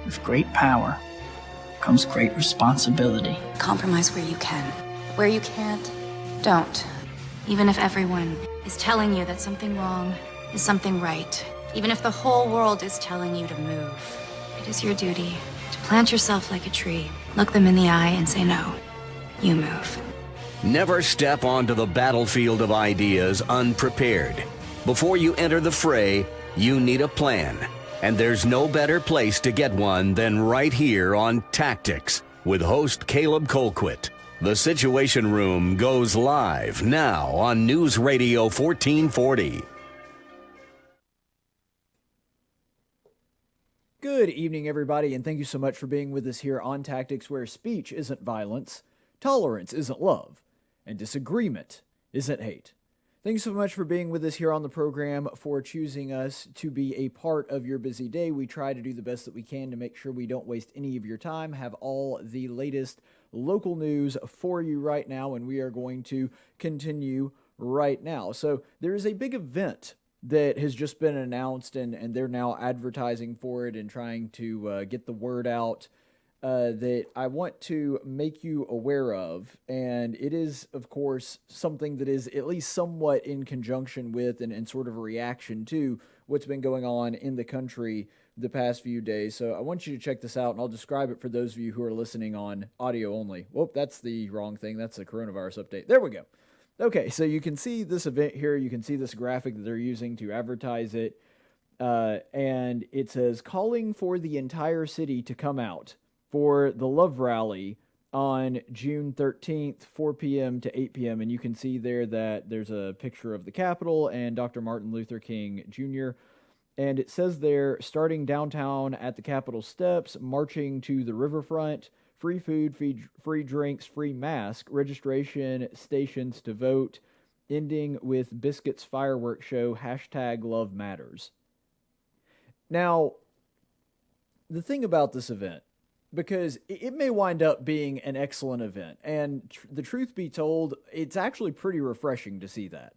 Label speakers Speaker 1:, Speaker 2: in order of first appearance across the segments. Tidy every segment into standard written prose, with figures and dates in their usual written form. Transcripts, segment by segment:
Speaker 1: With great power comes great responsibility.
Speaker 2: Compromise where you can. Where you can't, don't. Even if everyone is telling you that something wrong is something right. Even if the whole world is telling you to move. It is your duty to plant yourself like a tree, look them in the eye and say no. You move.
Speaker 3: Never step onto the battlefield of ideas unprepared. Before you enter the fray, you need a plan. And there's no better place to get one than right here on Tactics with host Caleb Colquitt. The Situation Room goes live now on News Radio 1440.
Speaker 4: Good evening, everybody, and thank you so much for being with us here on Tactics, where speech isn't violence, tolerance isn't love, and disagreement isn't hate. Thanks so much for being with us here on the program, for choosing us to be a part of your busy day. We try to do the best that we can to make sure we don't waste any of your time, have all the latest local news for you right now, and we are going to continue right now. So there is a big event that has just been announced, and they're now advertising for it and trying to get the word out that I want to make you aware of. And it is, of course, something that is at least somewhat in conjunction with and sort of a reaction to what's been going on in the country the past few days. So I want you to check this out, and I'll describe it for those of you who are listening on audio only. Whoop, that's the wrong thing. That's the coronavirus update. There we go. Okay, so you can see this event here. You can see this graphic that they're using to advertise it. And it says, calling for the entire city to come out for the Love Rally on June 13th, 4 p.m. to 8 p.m. And you can see there that there's a picture of the Capitol and Dr. Martin Luther King Jr. And it says there, starting downtown at the Capitol steps, marching to the riverfront, free food, free drinks, free mask, registration stations to vote, ending with Biscuits fireworks show, #LoveMatters. Now, the thing about this event, because it may wind up being an excellent event, and the truth be told, it's actually pretty refreshing to see that.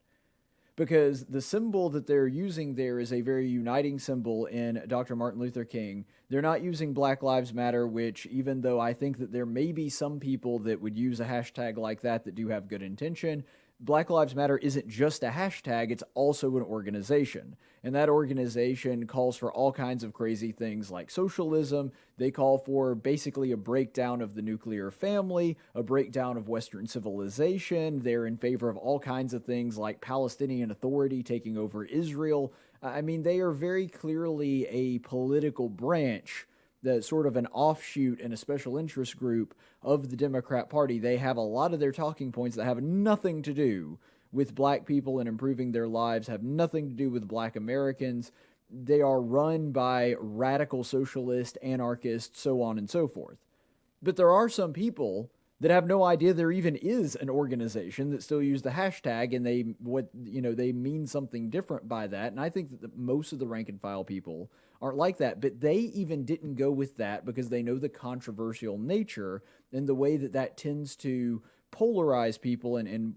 Speaker 4: Because the symbol that they're using there is a very uniting symbol in Dr. Martin Luther King. They're not using Black Lives Matter, which, even though I think that there may be some people that would use a hashtag like that do have good intention, Black Lives Matter isn't just a hashtag, it's also an organization. And that organization calls for all kinds of crazy things like socialism. They call for basically a breakdown of the nuclear family, a breakdown of Western civilization. They're in favor of all kinds of things like Palestinian Authority taking over Israel. I mean, they are very clearly a political branch, that's sort of an offshoot and a special interest group of the Democrat Party. They have a lot of their talking points that have nothing to do with black people and improving their lives, have nothing to do with black Americans. They are run by radical socialists, anarchists, so on and so forth. But there are some people that have no idea there even is an organization that still use the hashtag, and they mean something different by that. And I think that most of the rank and file people aren't like that, but they even didn't go with that because they know the controversial nature and the way that tends to polarize people, and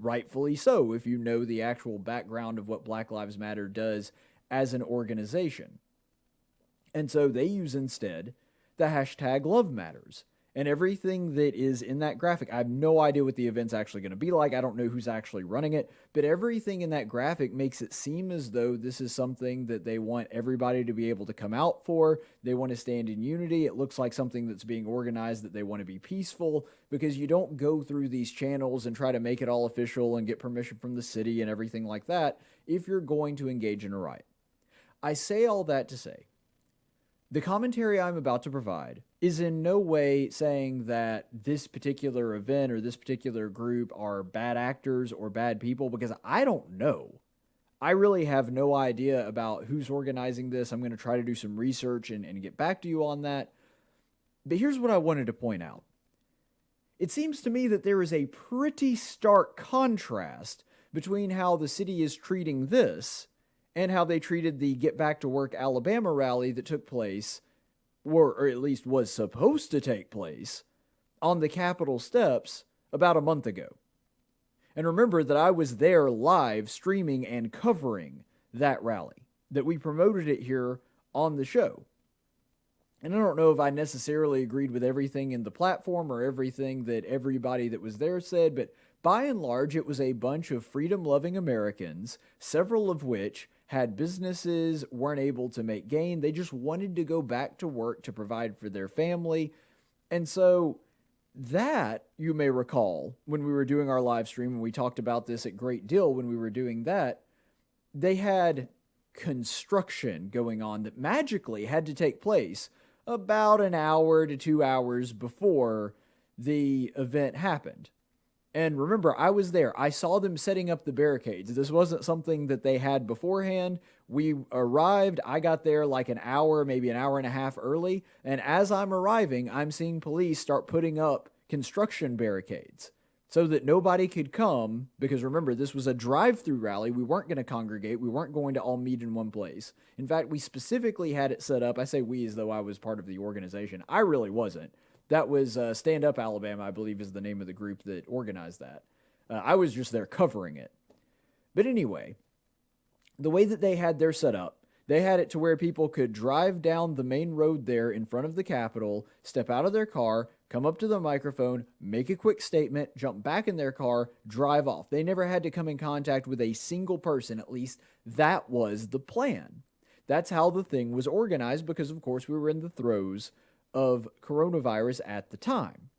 Speaker 4: rightfully so if you know the actual background of what Black Lives Matter does as an organization. And so they use instead the hashtag #LoveMatters. And everything that is in that graphic, I have no idea what the event's actually going to be like. I don't know who's actually running it. But everything in that graphic makes it seem as though this is something that they want everybody to be able to come out for. They want to stand in unity. It looks like something that's being organized, that they want to be peaceful. Because you don't go through these channels and try to make it all official and get permission from the city and everything like that if you're going to engage in a riot. I say all that to say, the commentary I'm about to provide is in no way saying that this particular event or this particular group are bad actors or bad people, because I don't know. I really have no idea about who's organizing this. I'm going to try to do some research and get back to you on that. But here's what I wanted to point out. It seems to me that there is a pretty stark contrast between how the city is treating this and how they treated the Get Back to Work Alabama rally that took place, or at least was supposed to take place, on the Capitol steps about a month ago. And remember that I was there live streaming and covering that rally, that we promoted it here on the show. And I don't know if I necessarily agreed with everything in the platform or everything that everybody that was there said, but by and large, it was a bunch of freedom-loving Americans, several of which had businesses, weren't able to make gain. They just wanted to go back to work to provide for their family. And so that, you may recall, when we were doing our live stream, and we talked about this at great deal when we were doing that, they had construction going on that magically had to take place about an hour to 2 hours before the event happened. And remember, I was there. I saw them setting up the barricades. This wasn't something that they had beforehand. We arrived. I got there like an hour, maybe an hour and a half early. And as I'm arriving, I'm seeing police start putting up construction barricades so that nobody could come. Because remember, this was a drive-through rally. We weren't going to congregate. We weren't going to all meet in one place. In fact, we specifically had it set up. I say we as though I was part of the organization. I really wasn't. That was Stand Up Alabama, I believe is the name of the group that organized that. I was just there covering it. But anyway, the way that they had their setup, they had it to where people could drive down the main road there in front of the Capitol, step out of their car, come up to the microphone, make a quick statement, jump back in their car, drive off. They never had to come in contact with a single person. At least that was the plan. That's how the thing was organized because, of course, we were in the throes of coronavirus at the time.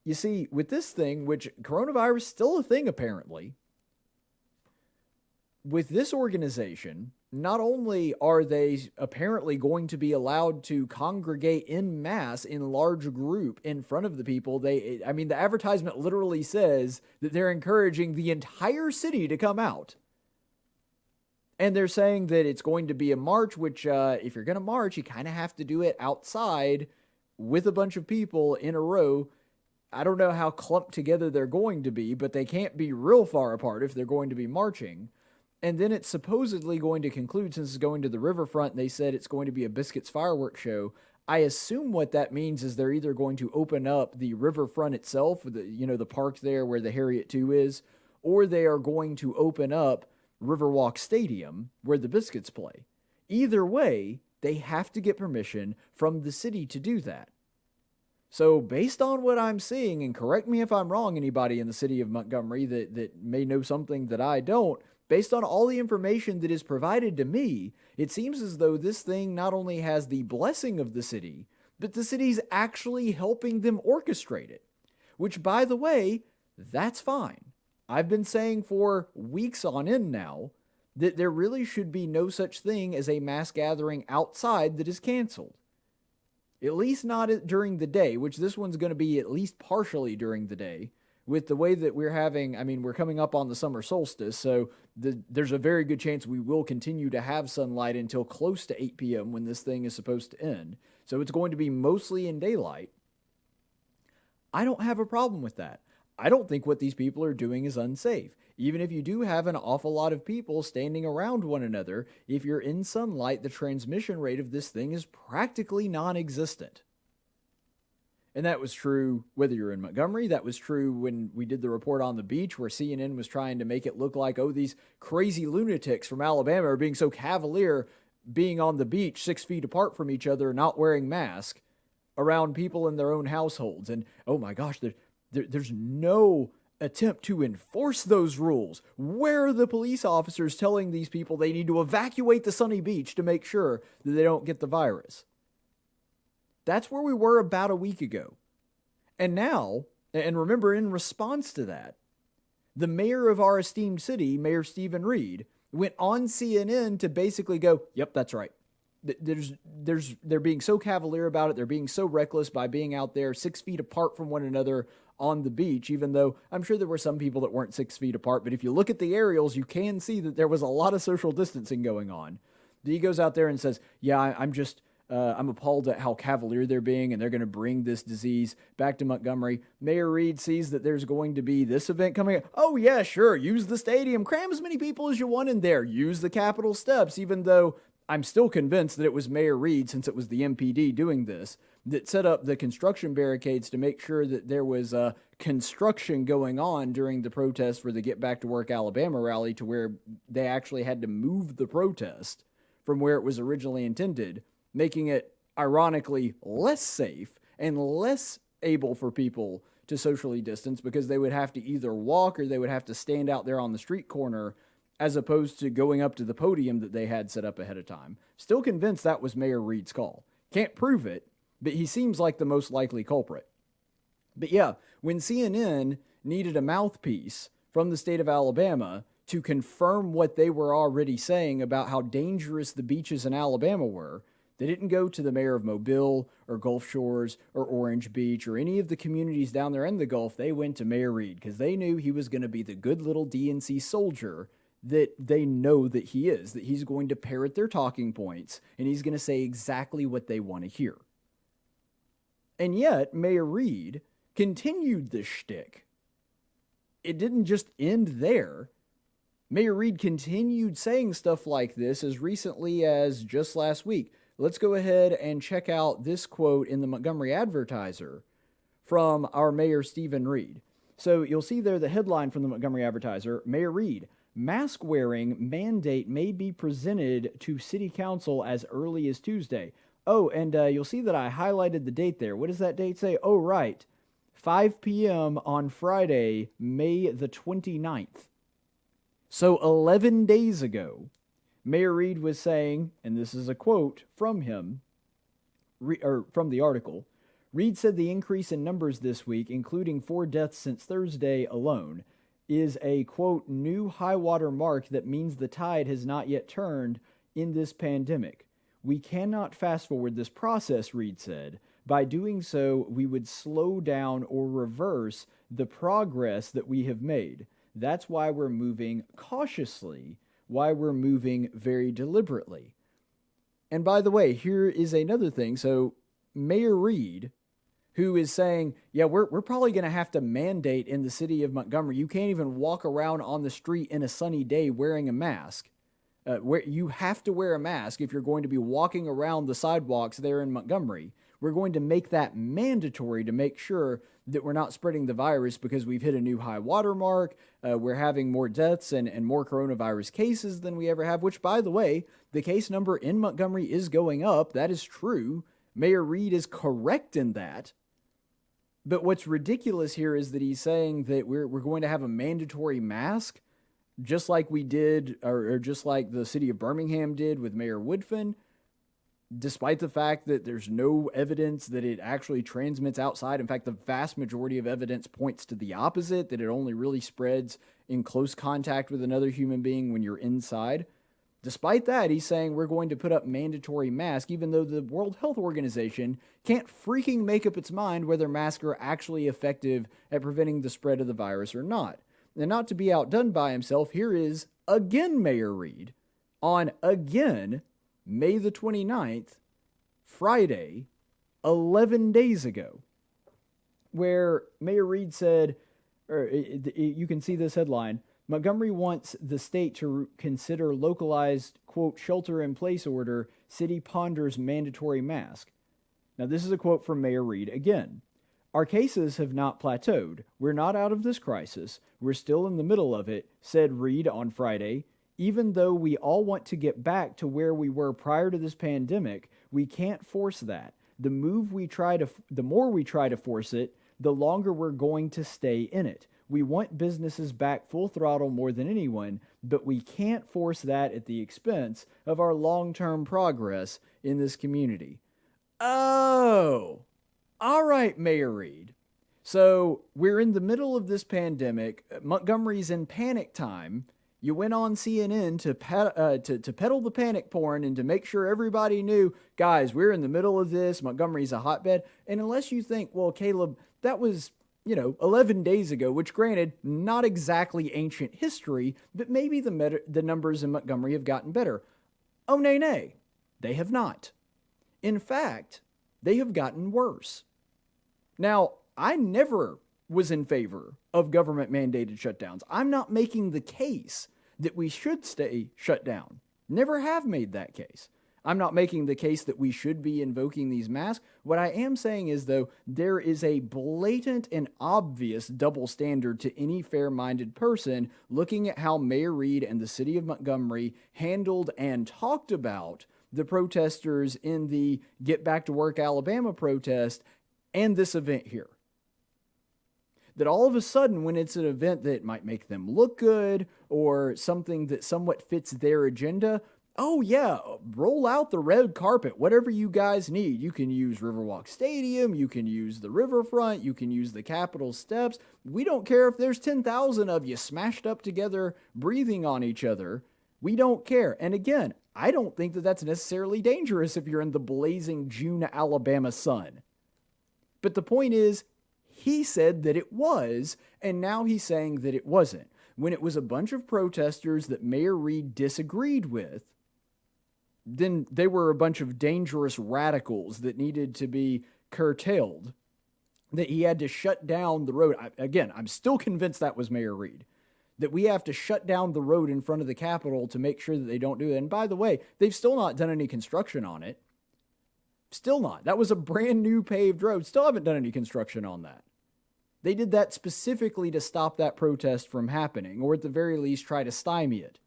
Speaker 4: You see, with this thing, which coronavirus is still a thing apparently, with this organization, not only are they apparently going to be allowed to congregate en masse in large group in front of the people, the advertisement literally says that they're encouraging the entire city to come out. And they're saying that it's going to be a march, which if you're going to march, you kind of have to do it outside with a bunch of people in a row. I don't know how clumped together they're going to be, but they can't be real far apart if they're going to be marching. And then it's supposedly going to conclude, since it's going to the riverfront, they said it's going to be a Biscuits fireworks show. I assume what that means is they're either going to open up the riverfront itself, the park there where the Harriet 2 is, or they are going to open up Riverwalk Stadium where the Biscuits play. Either way, they have to get permission from the city to do that. So based on what I'm seeing, and correct me if I'm wrong, anybody in the city of Montgomery that may know something that I don't, based on all the information that is provided to me, it seems as though this thing not only has the blessing of the city, but the city's actually helping them orchestrate it. Which, by the way, that's fine. I've been saying for weeks on end now that there really should be no such thing as a mass gathering outside that is canceled. At least not during the day, which this one's going to be at least partially during the day. With the way that we're having, we're coming up on the summer solstice, so there's a very good chance we will continue to have sunlight until close to 8 p.m. when this thing is supposed to end. So it's going to be mostly in daylight. I don't have a problem with that. I don't think what these people are doing is unsafe. Even if you do have an awful lot of people standing around one another, if you're in sunlight, the transmission rate of this thing is practically non-existent. And that was true whether you're in Montgomery. That was true when we did the report on the beach where CNN was trying to make it look like, oh, these crazy lunatics from Alabama are being so cavalier being on the beach 6 feet apart from each other, not wearing masks around people in their own households. And, oh my gosh, there's no attempt to enforce those rules. Where are the police officers telling these people they need to evacuate the sunny beach to make sure that they don't get the virus? That's where we were about a week ago. And now, and remember, in response to that, the mayor of our esteemed city, Mayor Stephen Reed, went on CNN to basically go, yep, that's right. They're being so cavalier about it. They're being so reckless by being out there 6 feet apart from one another on the beach, even though I'm sure there were some people that weren't 6 feet apart. But if you look at the aerials, you can see that there was a lot of social distancing going on. He goes out there and says, yeah, I'm appalled at how cavalier they're being, and they're going to bring this disease back to Montgomery. Mayor Reed sees that there's going to be this event coming up. Oh, yeah, sure. Use the stadium. Cram as many people as you want in there. Use the Capitol steps, even though I'm still convinced that it was Mayor Reed, since it was the MPD doing this, that set up the construction barricades to make sure that there was construction going on during the protest for the Get Back to Work Alabama rally, to where they actually had to move the protest from where it was originally intended, making it ironically less safe and less able for people to socially distance because they would have to either walk or they would have to stand out there on the street corner as opposed to going up to the podium that they had set up ahead of time. Still convinced that was Mayor Reed's call. Can't prove it, but he seems like the most likely culprit. But yeah, when CNN needed a mouthpiece from the state of Alabama to confirm what they were already saying about how dangerous the beaches in Alabama were, they didn't go to the mayor of Mobile or Gulf Shores or Orange Beach or any of the communities down there in the Gulf. They went to Mayor Reed because they knew he was going to be the good little DNC soldier that they know that he is, that he's going to parrot their talking points and he's going to say exactly what they want to hear. And yet, Mayor Reed continued this shtick. It didn't just end there. Mayor Reed continued saying stuff like this as recently as just last week. Let's go ahead and check out this quote in the Montgomery Advertiser from our Mayor Stephen Reed. So you'll see there the headline from the Montgomery Advertiser, Mayor Reed, mask wearing mandate may be presented to City Council as early as Tuesday. Oh, and you'll see that I highlighted the date there. What does that date say? Oh, right. 5 p.m. on Friday, May the 29th. So 11 days ago, Mayor Reed was saying, and this is a quote from him, from the article, Reed said the increase in numbers this week, including 4 deaths since Thursday alone, is a, quote, new high water mark that means the tide has not yet turned in this pandemic. We cannot fast forward this process, Reed said. By doing so, we would slow down or reverse the progress that we have made. That's why we're moving cautiously, why we're moving very deliberately. And by the way, here is another thing. So Mayor Reed, who is saying, yeah, we're probably going to have to mandate in the city of Montgomery, you can't even walk around on the street in a sunny day wearing a mask. You have to wear a mask if you're going to be walking around the sidewalks there in Montgomery. We're going to make that mandatory to make sure that we're not spreading the virus because we've hit a new high water mark. We're having more deaths and more coronavirus cases than we ever have, which, by the way, the case number in Montgomery is going up. That is true. Mayor Reed is correct in that. But what's ridiculous here is that he's saying that we're going to have a mandatory mask, just like we did, or just like the city of Birmingham did with Mayor Woodfin, despite the fact that there's no evidence that it actually transmits outside. In fact, the vast majority of evidence points to the opposite, that it only really spreads in close contact with another human being when you're inside. Despite that, he's saying we're going to put up mandatory masks, even though the World Health Organization can't freaking make up its mind whether masks are actually effective at preventing the spread of the virus or not. And not to be outdone by himself, here is, again, Mayor Reed, on, again, May the 29th, Friday, 11 days ago, where Mayor Reed said, you can see this headline, Montgomery wants the state to consider localized, quote, shelter-in-place order, city ponders mandatory mask. Now, this is a quote from Mayor Reed again. Our cases have not plateaued. We're not out of this crisis. We're still in the middle of it, said Reed on Friday. Even though we all want to get back to where we were prior to this pandemic, we can't force that. The more we try to force it, the longer we're going to stay in it. We want businesses back full throttle more than anyone, but we can't force that at the expense of our long-term progress in this community. Oh, all right, Mayor Reed. So we're in the middle of this pandemic. Montgomery's in panic time. You went on CNN to peddle the panic porn and to make sure everybody knew, guys, we're in the middle of this. Montgomery's a hotbed. And unless you think, well, Caleb, that was, 11 days ago, which granted, not exactly ancient history, but maybe the numbers in Montgomery have gotten better. Oh, nay, they have not. In fact, they have gotten worse. Now, I never was in favor of government-mandated shutdowns. I'm not making the case that we should stay shut down. Never have made that case. I'm not making the case that we should be invoking these masks. What I am saying is, though, there is a blatant and obvious double standard to any fair-minded person looking at how Mayor Reed and the city of Montgomery handled and talked about the protesters in the Get Back to Work Alabama protest and this event here. That all of a sudden, when it's an event that might make them look good or something that somewhat fits their agenda, oh yeah, roll out the red carpet, whatever you guys need. You can use Riverwalk Stadium, you can use the riverfront, you can use the Capitol steps. We don't care if there's 10,000 of you smashed up together, breathing on each other. We don't care. And again, I don't think that that's necessarily dangerous if you're in the blazing June Alabama sun. But the point is, he said that it was, and now he's saying that it wasn't. When it was a bunch of protesters that Mayor Reed disagreed with, then they were a bunch of dangerous radicals that needed to be curtailed, that he had to shut down the road. Again, I'm still convinced that was Mayor Reed, that we have to shut down the road in front of the Capitol to make sure that they don't do it. And by the way, they've still not done any construction on it. Still not. That was a brand new paved road. Still haven't done any construction on that. They did that specifically to stop that protest from happening, or at the very least try to stymie it.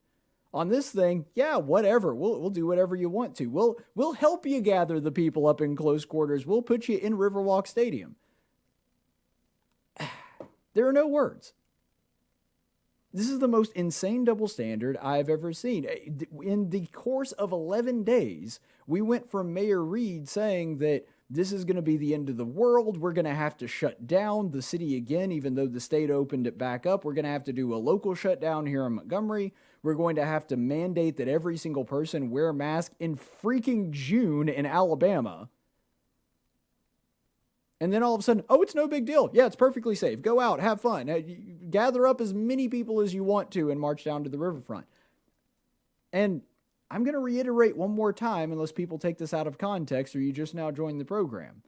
Speaker 4: On this thing, yeah, whatever. We'll do whatever you want to. We'll help you gather the people up in close quarters. We'll put you in Riverwalk Stadium. There are no words. This is the most insane double standard I've ever seen. In the course of 11 days, we went from Mayor Reed saying that this is going to be the end of the world. We're going to have to shut down the city again, even though the state opened it back up. We're going to have to do a local shutdown here in Montgomery. We're going to have to mandate that every single person wear a mask in freaking June in Alabama. And then all of a sudden, oh, it's no big deal. Yeah, it's perfectly safe. Go out, have fun. Gather up as many people as you want to and march down to the riverfront. And I'm going to reiterate one more time, unless people take this out of context or you just now joined the program.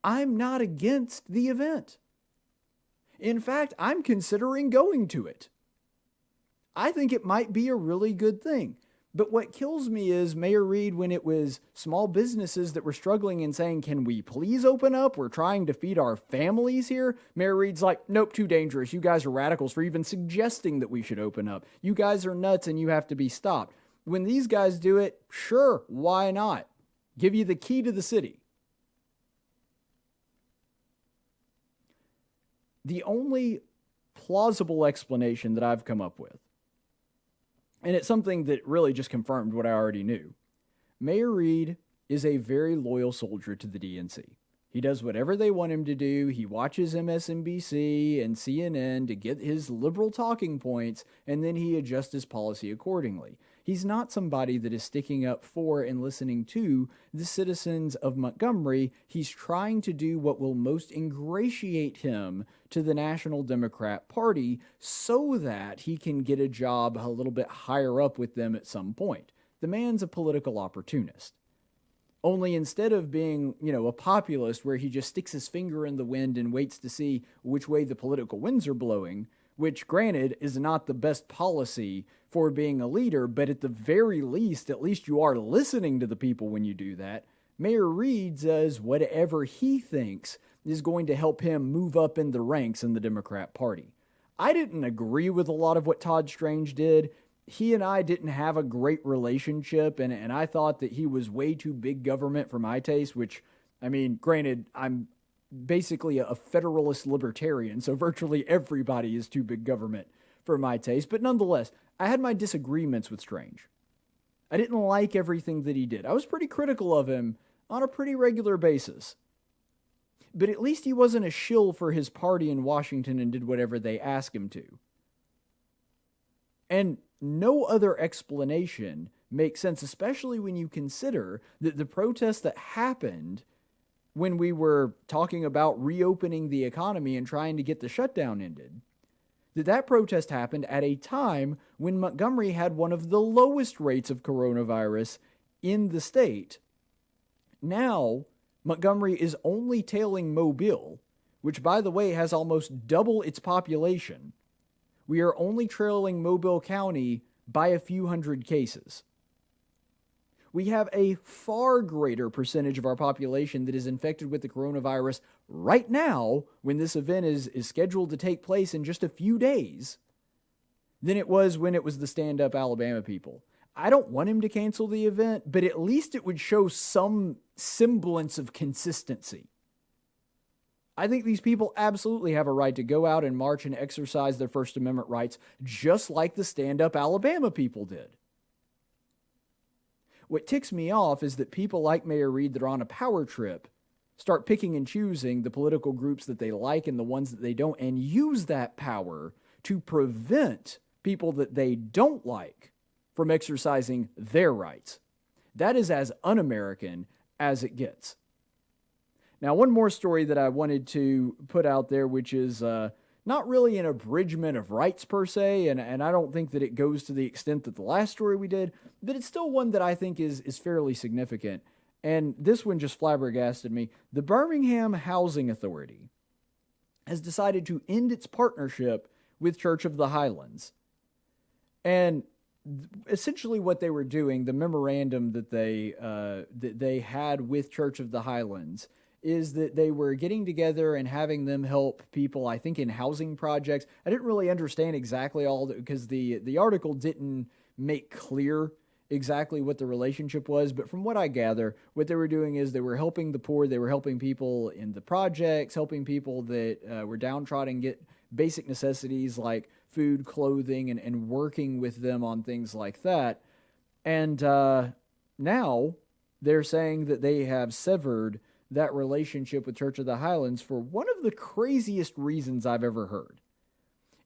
Speaker 4: I'm not against the event. In fact, I'm considering going to it. I think it might be a really good thing. But what kills me is Mayor Reed, when it was small businesses that were struggling and saying, can we please open up? We're trying to feed our families here. Mayor Reed's like, nope, too dangerous. You guys are radicals for even suggesting that we should open up. You guys are nuts and you have to be stopped. When these guys do it, sure, why not? Give you the key to the city. The only plausible explanation that I've come up with, and it's something that really just confirmed what I already knew, Mayor Reed is a very loyal soldier to the DNC. He does whatever they want him to do. He watches MSNBC and CNN to get his liberal talking points, and then he adjusts his policy accordingly. He's not somebody that is sticking up for and listening to the citizens of Montgomery. He's trying to do what will most ingratiate him to the National Democrat Party so that he can get a job a little bit higher up with them at some point. The man's a political opportunist. Only instead of being, a populist where he just sticks his finger in the wind and waits to see which way the political winds are blowing, which granted is not the best policy for being a leader, but at the very least, at least you are listening to the people when you do that. Mayor Reed does whatever he thinks is going to help him move up in the ranks in the Democrat Party. I didn't agree with a lot of what Todd Strange did. He and I didn't have a great relationship, and I thought that he was way too big government for my taste, which, granted, I'm basically a federalist libertarian, so virtually everybody is too big government for my taste. But nonetheless, I had my disagreements with Strange. I didn't like everything that he did. I was pretty critical of him on a pretty regular basis. But at least he wasn't a shill for his party in Washington and did whatever they asked him to. And no other explanation makes sense, especially when you consider that the protests that happened when we were talking about reopening the economy and trying to get the shutdown ended, that protest happened at a time when Montgomery had one of the lowest rates of coronavirus in the state. Now, Montgomery is only tailing Mobile, which, by the way, has almost double its population. We are only trailing Mobile County by a few hundred cases. We have a far greater percentage of our population that is infected with the coronavirus right now, when this event is scheduled to take place in just a few days, than it was when it was the Stand Up Alabama people. I don't want him to cancel the event, but at least it would show some semblance of consistency. I think these people absolutely have a right to go out and march and exercise their First Amendment rights, just like the stand-up Alabama people did. What ticks me off is that people like Mayor Reed that are on a power trip start picking and choosing the political groups that they like and the ones that they don't, and use that power to prevent people that they don't like from exercising their rights. That is as un-American as it gets. Now, one more story that I wanted to put out there, which is not really an abridgment of rights per se, and I don't think that it goes to the extent that the last story we did, but it's still one that I think is fairly significant. And this one just flabbergasted me. The Birmingham Housing Authority has decided to end its partnership with Church of the Highlands. And essentially what they were doing, the memorandum that they had with Church of the Highlands, is that they were getting together and having them help people, I think, in housing projects. I didn't really understand exactly all that because the article didn't make clear exactly what the relationship was, but from what I gather, what they were doing is they were helping the poor, they were helping people in the projects, helping people that were downtrodden get basic necessities like food, clothing, and working with them on things like that. And now they're saying that they have severed that relationship with Church of the Highlands for one of the craziest reasons I've ever heard.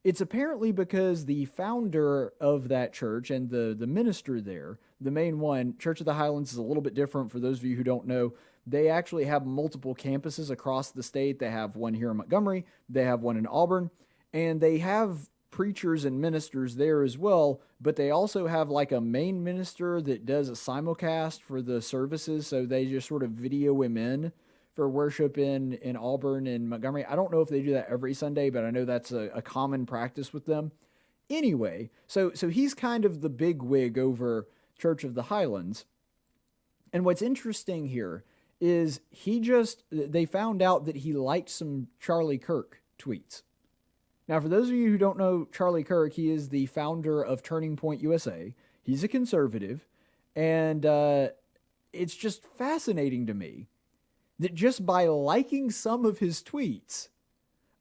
Speaker 4: It's apparently because the founder of that church and the minister there, the main one, Church of the Highlands is a little bit different for those of you who don't know. They actually have multiple campuses across the state. They have one here in Montgomery. They have one in Auburn. And they have preachers and ministers there as well, but they also have like a main minister that does a simulcast for the services, so they just sort of video him in for worship in Auburn and Montgomery. I don't know if they do that every Sunday, but I know that's a common practice with them. Anyway, so he's kind of the big wig over Church of the Highlands. And what's interesting here is they found out that he liked some Charlie Kirk tweets. Now, for those of you who don't know Charlie Kirk, he is the founder of Turning Point USA. He's a conservative, and it's just fascinating to me that just by liking some of his tweets,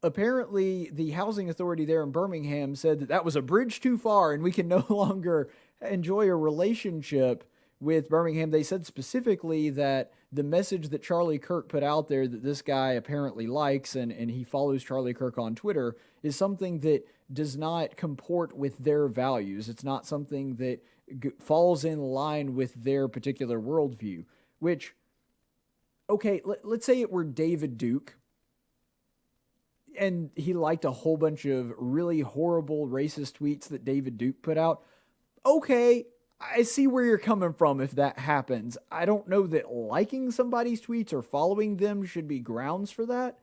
Speaker 4: apparently the housing authority there in Birmingham said that that was a bridge too far and we can no longer enjoy a relationship with Birmingham. They said specifically that the message that Charlie Kirk put out there that this guy apparently likes, and he follows Charlie Kirk on Twitter, is something that does not comport with their values. It's not something that falls in line with their particular worldview, which, okay, let's say it were David Duke, and he liked a whole bunch of really horrible racist tweets that David Duke put out. Okay, I see where you're coming from if that happens. I don't know that liking somebody's tweets or following them should be grounds for that.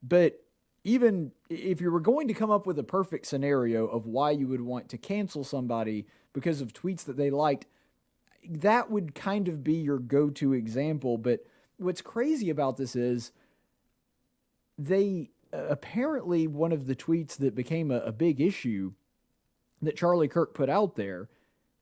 Speaker 4: But even if you were going to come up with a perfect scenario of why you would want to cancel somebody because of tweets that they liked, that would kind of be your go-to example. But what's crazy about this is they apparently one of the tweets that became a big issue that Charlie Kirk put out there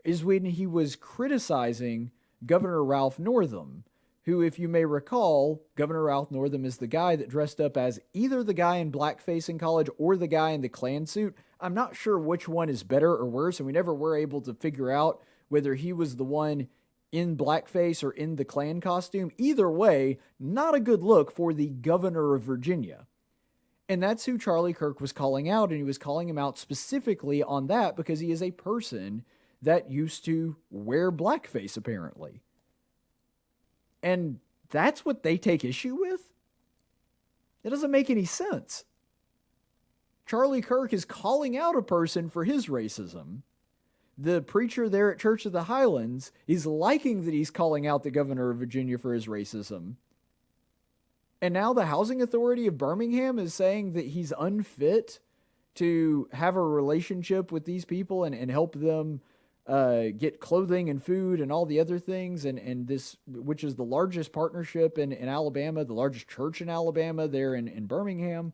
Speaker 4: is when he was criticizing Governor Ralph Northam, who, if you may recall, Governor Ralph Northam is the guy that dressed up as either the guy in blackface in college or the guy in the Klan suit. I'm not sure which one is better or worse, and we never were able to figure out whether he was the one in blackface or in the Klan costume. Either way, not a good look for the governor of Virginia. And that's who Charlie Kirk was calling out, and he was calling him out specifically on that because he is a person that used to wear blackface, apparently. And that's what they take issue with? It doesn't make any sense. Charlie Kirk is calling out a person for his racism. The preacher there at Church of the Highlands is liking that he's calling out the governor of Virginia for his racism. And now the Housing Authority of Birmingham is saying that he's unfit to have a relationship with these people and help them get clothing and food and all the other things, and this, which is the largest partnership in Alabama, the largest church in Alabama there in Birmingham.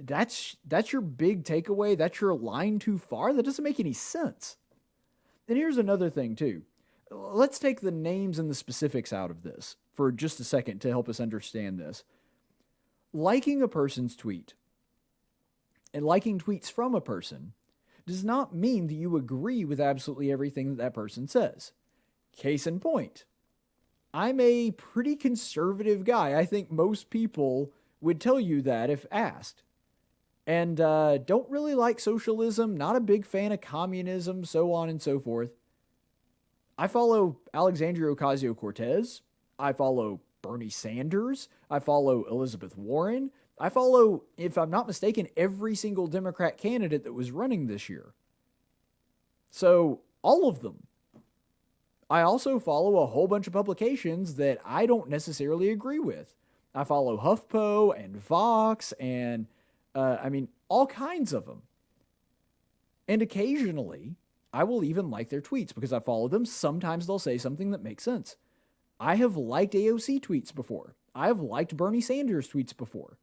Speaker 4: That's your big takeaway? That's your line too far? That doesn't make any sense. And here's another thing, too. Let's take the names and the specifics out of this for just a second to help us understand this. Liking a person's tweet and liking tweets from a person does not mean that you agree with absolutely everything that that person says. Case in point, I'm a pretty conservative guy. I think most people would tell you that if asked. And don't really like socialism, not a big fan of communism, so on and so forth. I follow Alexandria Ocasio-Cortez. I follow Bernie Sanders. I follow Elizabeth Warren. I follow, if I'm not mistaken, every single Democrat candidate that was running this year. So, all of them. I also follow a whole bunch of publications that I don't necessarily agree with. I follow HuffPo and Vox and, all kinds of them. And occasionally, I will even like their tweets because I follow them. Sometimes they'll say something that makes sense. I have liked AOC tweets before. I have liked Bernie Sanders tweets before.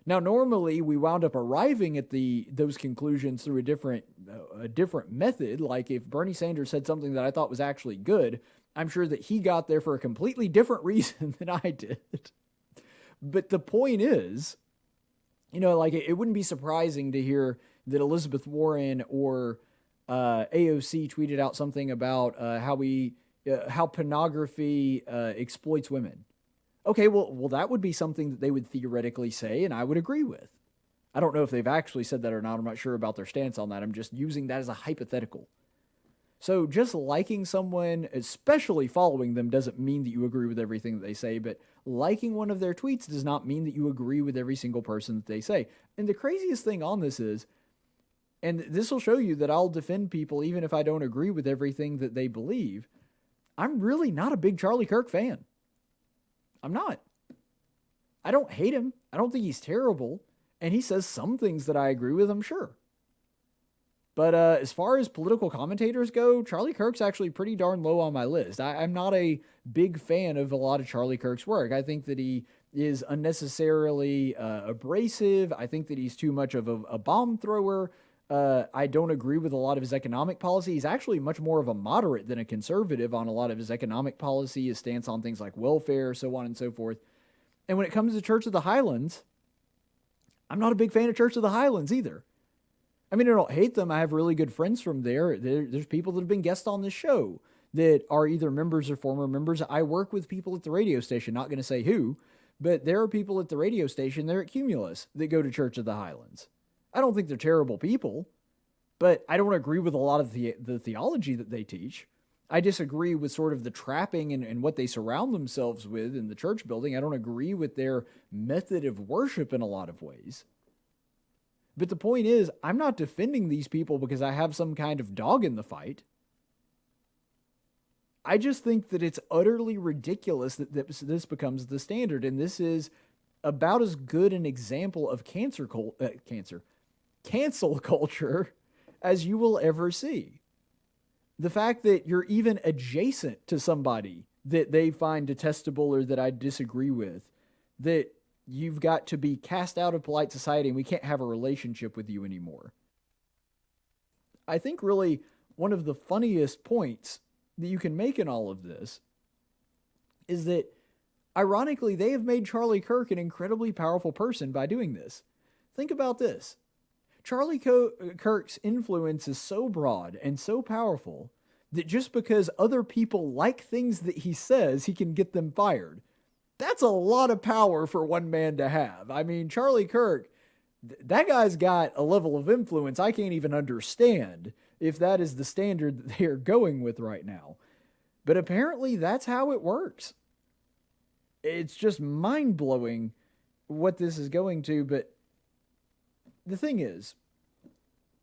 Speaker 4: Now, normally we wound up arriving at those conclusions through a different method. Like if Bernie Sanders said something that I thought was actually good, I'm sure that he got there for a completely different reason than I did. But the point is, it wouldn't be surprising to hear that Elizabeth Warren or AOC tweeted out something about how pornography exploits women. Okay, well, that would be something that they would theoretically say, and I would agree with. I don't know if they've actually said that or not. I'm not sure about their stance on that. I'm just using that as a hypothetical. So just liking someone, especially following them, doesn't mean that you agree with everything that they say, but liking one of their tweets does not mean that you agree with every single person that they say. And the craziest thing on this is, and this will show you that I'll defend people even if I don't agree with everything that they believe, I'm really not a big Charlie Kirk fan. I'm not. I don't hate him. I don't think he's terrible. And he says some things that I agree with, I'm sure. But as far as political commentators go, Charlie Kirk's actually pretty darn low on my list. I'm not a big fan of a lot of Charlie Kirk's work. I think that he is unnecessarily abrasive. I think that he's too much of a bomb thrower. I don't agree with a lot of his economic policy. He's actually much more of a moderate than a conservative on a lot of his economic policy, his stance on things like welfare, so on and so forth. And when it comes to Church of the Highlands, I'm not a big fan of Church of the Highlands either. I mean, I don't hate them. I have really good friends from there. There's people that have been guests on this show that are either members or former members. I work with people at the radio station, not going to say who, but there are people at the radio station there at Cumulus that go to Church of the Highlands. I don't think they're terrible people, but I don't agree with a lot of the theology that they teach. I disagree with sort of the trapping and what they surround themselves with in the church building. I don't agree with their method of worship in a lot of ways. But the point is, I'm not defending these people because I have some kind of dog in the fight. I just think that it's utterly ridiculous that this becomes the standard, and this is about as good an example of cancel culture as you will ever see. The fact that you're even adjacent to somebody that they find detestable or that I disagree with, that you've got to be cast out of polite society and we can't have a relationship with you anymore. I think really one of the funniest points that you can make in all of this is that, ironically, they have made Charlie Kirk an incredibly powerful person by doing this. Think about this. Charlie Kirk's influence is so broad and so powerful that just because other people like things that he says, he can get them fired. That's a lot of power for one man to have. I mean, Charlie Kirk, that guy's got a level of influence I can't even understand if that is the standard that they are going with right now. But apparently that's how it works. It's just mind-blowing what this is going to, but the thing is,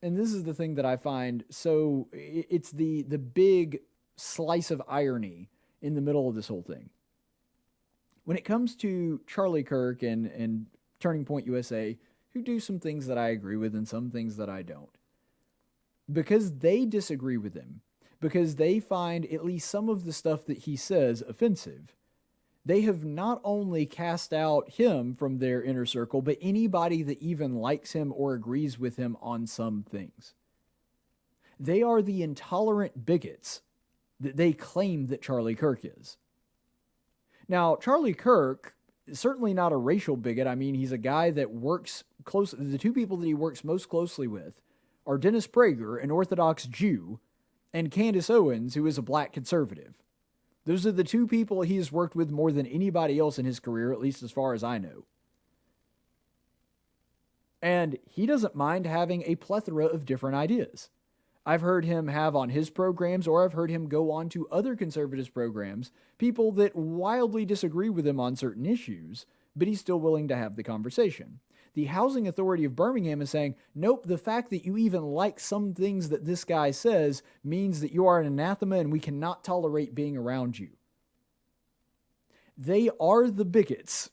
Speaker 4: and this is the thing that I find, so it's the big slice of irony in the middle of this whole thing. When it comes to Charlie Kirk and Turning Point USA, who do some things that I agree with and some things that I don't, because they disagree with him, because they find at least some of the stuff that he says offensive, they have not only cast out him from their inner circle, but anybody that even likes him or agrees with him on some things. They are the intolerant bigots that they claim that Charlie Kirk is. Now, Charlie Kirk is certainly not a racial bigot. I mean, he's a guy that works close. The two people that he works most closely with are Dennis Prager, an Orthodox Jew, and Candace Owens, who is a black conservative. Those are the two people he has worked with more than anybody else in his career, at least as far as I know. And he doesn't mind having a plethora of different ideas. I've heard him have on his programs, or I've heard him go on to other conservatives' programs, people that wildly disagree with him on certain issues, but he's still willing to have the conversation. The Housing Authority of Birmingham is saying, nope, the fact that you even like some things that this guy says means that you are an anathema and we cannot tolerate being around you. They are the bigots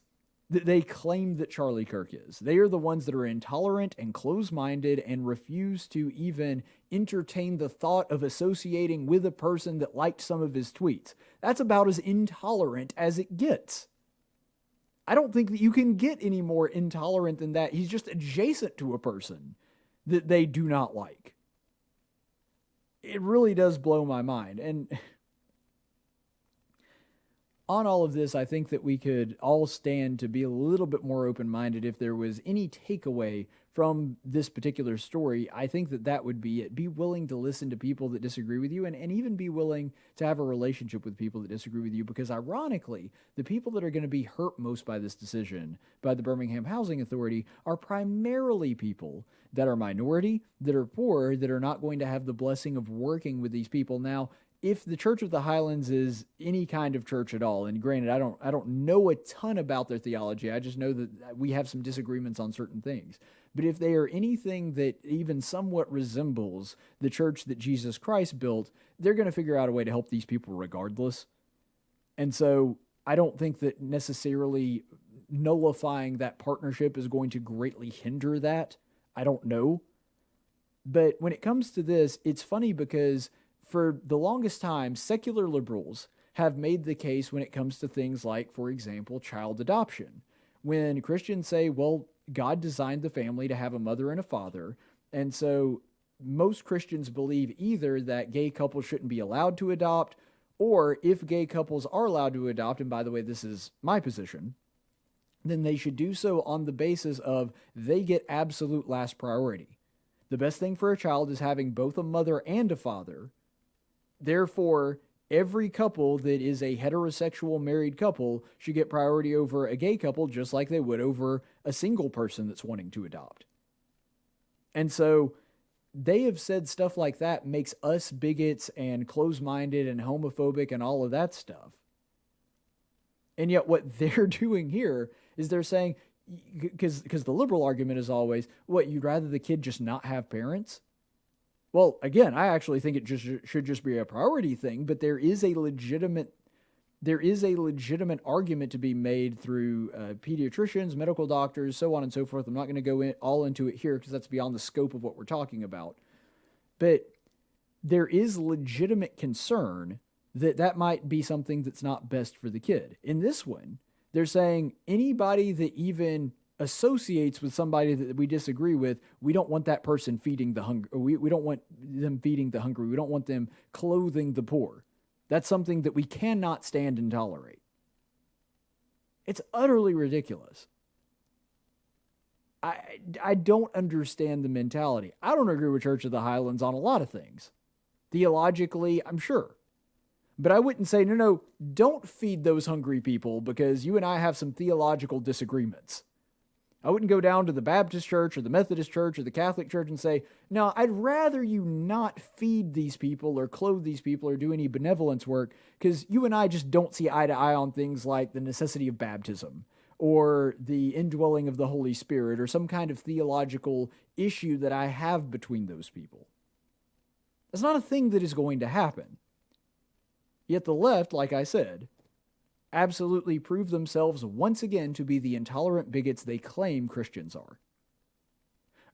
Speaker 4: that they claim that Charlie Kirk is. They are the ones that are intolerant and close-minded and refuse to even entertain the thought of associating with a person that liked some of his tweets. That's about as intolerant as it gets. I don't think that you can get any more intolerant than that. He's just adjacent to a person that they do not like. It really does blow my mind. And on all of this, I think that we could all stand to be a little bit more open-minded. If there was any takeaway from this particular story, I think that that would be it. Be willing to listen to people that disagree with you, and even be willing to have a relationship with people that disagree with you, because ironically, the people that are going to be hurt most by this decision by the Birmingham Housing Authority are primarily people that are minority, that are poor, that are not going to have the blessing of working with these people. Now, if the Church of the Highlands is any kind of church at all, and granted, I don't know a ton about their theology, I just know that we have some disagreements on certain things. But if they are anything that even somewhat resembles the church that Jesus Christ built, they're going to figure out a way to help these people regardless. And so I don't think that necessarily nullifying that partnership is going to greatly hinder that. I don't know. But when it comes to this, it's funny because for the longest time, secular liberals have made the case when it comes to things like, for example, child adoption. When Christians say, well, God designed the family to have a mother and a father, and so most Christians believe either that gay couples shouldn't be allowed to adopt, or if gay couples are allowed to adopt, and by the way, this is my position, then they should do so on the basis of they get absolute last priority. The best thing for a child is having both a mother and a father. Therefore, every couple that is a heterosexual married couple should get priority over a gay couple, just like they would over a single person that's wanting to adopt. And so they have said stuff like that makes us bigots and close-minded and homophobic and all of that stuff. And yet what they're doing here is they're saying, because the liberal argument is always, what, you'd rather the kid just not have parents? Well, again, I actually think it should just be a priority thing, but there is a legitimate argument to be made through pediatricians, medical doctors, so on and so forth. I'm not going to go all into it here because that's beyond the scope of what we're talking about. But there is legitimate concern that might be something that's not best for the kid. In this one, they're saying anybody that even associates with somebody that we disagree with, we don't want that person feeding the hungry. We don't want them feeding the hungry. We don't want them clothing the poor. That's something that we cannot stand and tolerate. It's utterly ridiculous. I don't understand the mentality. I don't agree with Church of the Highlands on a lot of things. Theologically, I'm sure. But I wouldn't say, no, don't feed those hungry people because you and I have some theological disagreements. I wouldn't go down to the Baptist church or the Methodist church or the Catholic church and say, no, I'd rather you not feed these people or clothe these people or do any benevolence work because you and I just don't see eye to eye on things like the necessity of baptism or the indwelling of the Holy Spirit or some kind of theological issue that I have between those people. That's not a thing that is going to happen. Yet the left, like I said, absolutely prove themselves once again to be the intolerant bigots they claim Christians are.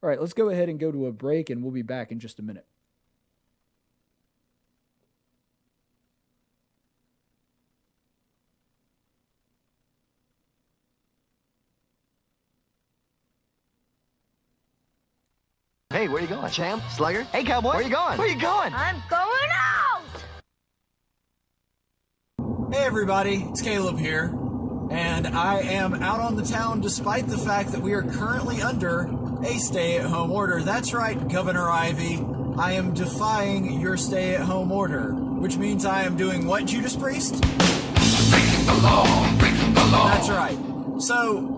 Speaker 4: All right, let's go ahead and go to a break, and we'll be back in just a minute.
Speaker 5: Hey, where you going? Champ? Slugger? Hey, cowboy. Where you going? Where you going?
Speaker 6: I'm going out!
Speaker 4: Hey everybody, it's Caleb here, and I am out on the town despite the fact that we are currently under a stay-at-home order. That's right, Governor Ivey, I am defying your stay-at-home order, which means I am doing what, Judas Priest?
Speaker 7: Breaking the law, breaking the law.
Speaker 4: That's right. So,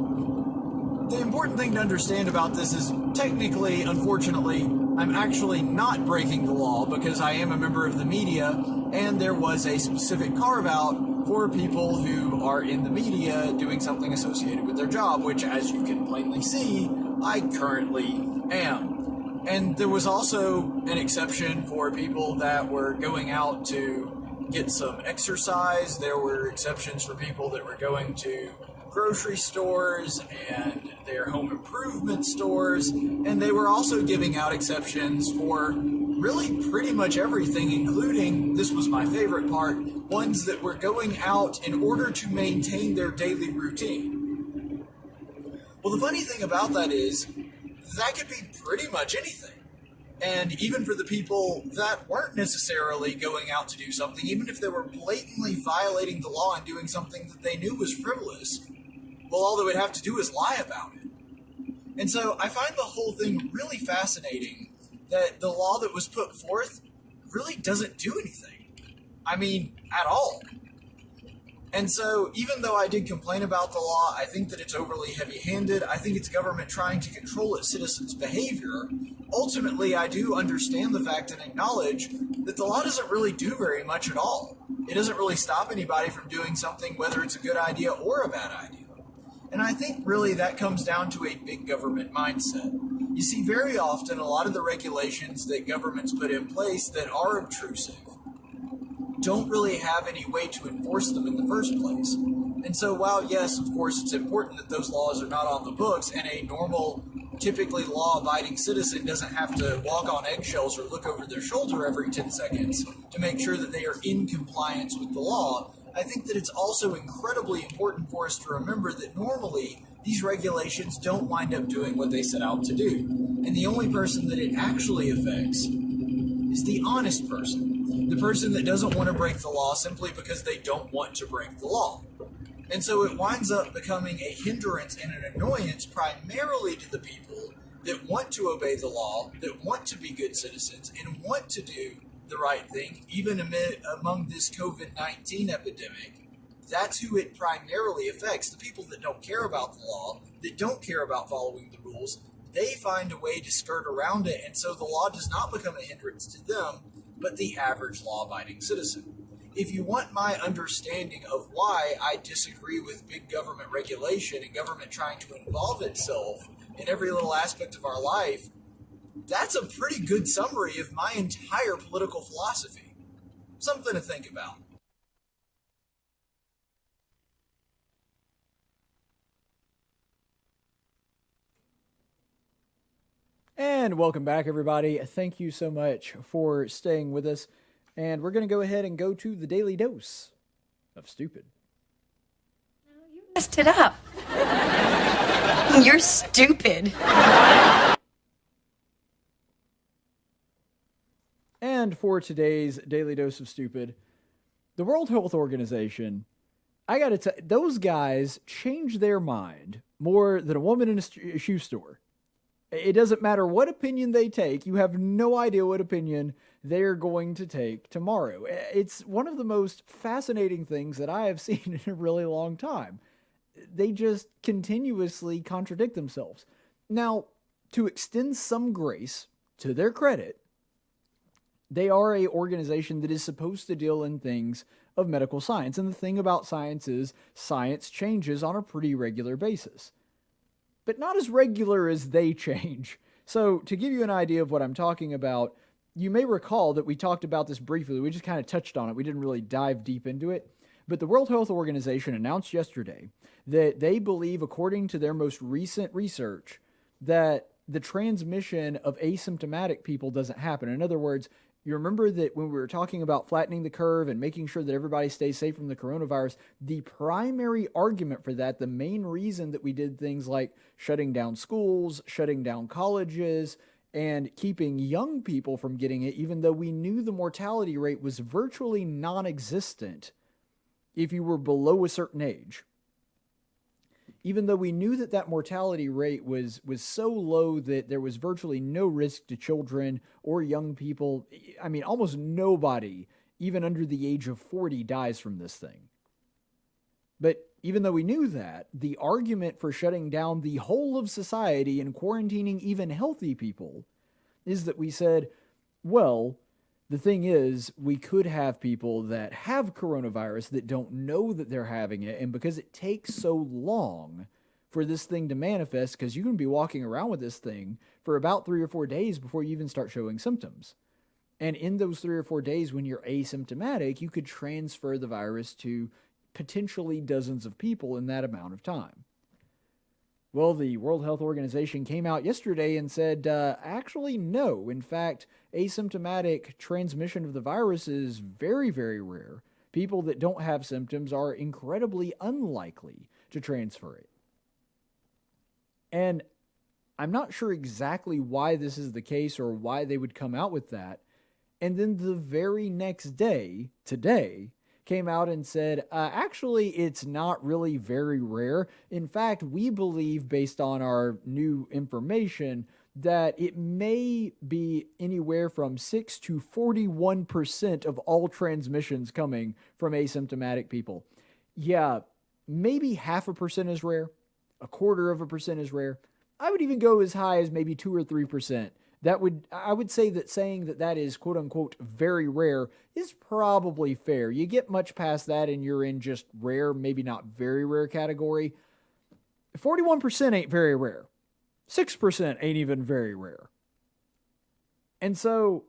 Speaker 4: the important thing to understand about this is, technically, unfortunately, I'm actually not breaking the law because I am a member of the media, and there was a specific carve-out for people who are in the media doing something associated with their job, which, as you can plainly see, I currently am. And there was also an exception for people that were going out to get some exercise. There were exceptions for people that were going to grocery stores and their home improvement stores, and they were also giving out exceptions for really pretty much everything, including, this was my favorite part, ones that were going out in order to maintain their daily routine. Well, the funny thing about that is, that could be pretty much anything. And even for the people that weren't necessarily going out to do something, even if they were blatantly violating the law and doing something that they knew was frivolous, well, all they would have to do is lie about it. And so I find the whole thing really fascinating that the law that was put forth really doesn't do anything. I mean, at all. And so even though I did complain about the law, I think that it's overly heavy-handed. I think it's government trying to control its citizens' behavior. Ultimately, I do understand the fact and acknowledge that the law doesn't really do very much at all. It doesn't really stop anybody from doing something, whether it's a good idea or a bad idea. And I think really that comes down to a big government mindset. You see, very often a lot of the regulations that governments put in place that are obtrusive don't really have any way to enforce them in the first place. And so while, yes, of course, it's important that those laws are not on the books and a normal, typically law-abiding citizen doesn't have to walk on eggshells or look over their shoulder every 10 seconds to make sure that they are in compliance with the law, I think that it's also incredibly important for us to remember that normally these regulations don't wind up doing what they set out to do. And the only person that it actually affects is the honest person. The person that doesn't want to break the law simply because they don't want to break the law. And so it winds up becoming a hindrance and an annoyance primarily to the people that want to obey the law, that want to be good citizens, and want to do the right thing, even among this COVID-19 epidemic. That's who it primarily affects. The people that don't care about the law, that don't care about following the rules, they find a way to skirt around it, and so the law does not become a hindrance to them, but the average law-abiding citizen. If you want my understanding of why I disagree with big government regulation and government trying to involve itself in every little aspect of our life, that's a pretty good summary of my entire political philosophy. Something to think about. And welcome back, everybody. Thank you so much for staying with us. And we're going to go ahead and go to the Daily Dose of Stupid.
Speaker 6: You messed it up. You're stupid.
Speaker 4: And for today's Daily Dose of Stupid, the World Health Organization, I gotta tell you, those guys change their mind more than a woman in a shoe store. It doesn't matter what opinion they take, you have no idea what opinion they're going to take tomorrow. It's one of the most fascinating things that I have seen in a really long time. They just continuously contradict themselves. Now, to extend some grace to their credit, they are an organization that is supposed to deal in things of medical science. And the thing about science is science changes on a pretty regular basis. But not as regular as they change. So to give you an idea of what I'm talking about, you may recall that we talked about this briefly. We just kind of touched on it. We didn't really dive deep into it. But the World Health Organization announced yesterday that they believe, according to their most recent research, that the transmission of asymptomatic people doesn't happen. In other words, you remember that when we were talking about flattening the curve and making sure that everybody stays safe from the coronavirus, the primary argument for that, the main reason that we did things like shutting down schools, shutting down colleges, and keeping young people from getting it, even though we knew the mortality rate was virtually non-existent if you were below a certain age. Even though we knew that mortality rate was so low that there was virtually no risk to children or young people. I mean, almost nobody, even under the age of 40, dies from this thing. But even though we knew that, the argument for shutting down the whole of society and quarantining even healthy people is that we said, well, the thing is, we could have people that have coronavirus that don't know that they're having it, and because it takes so long for this thing to manifest, because you can be walking around with this thing for about 3 or 4 days before you even start showing symptoms. And in those 3 or 4 days when you're asymptomatic, you could transfer the virus to potentially dozens of people in that amount of time. Well, the World Health Organization came out yesterday and said, actually, no. In fact, asymptomatic transmission of the virus is very, very rare. People that don't have symptoms are incredibly unlikely to transfer it. And I'm not sure exactly why this is the case or why they would come out with that. And then the very next day, today, came out and said, actually, it's not really very rare. In fact, we believe, based on our new information, that it may be anywhere from 6 to 41% of all transmissions coming from asymptomatic people. Yeah, maybe 0.5% is rare. 0.25% is rare. I would even go as high as maybe 2 or 3%. I would say that saying that is quote unquote very rare is probably fair. You get much past that and you're in just rare, maybe not very rare category. 41% ain't very rare. 6% ain't even very rare. And so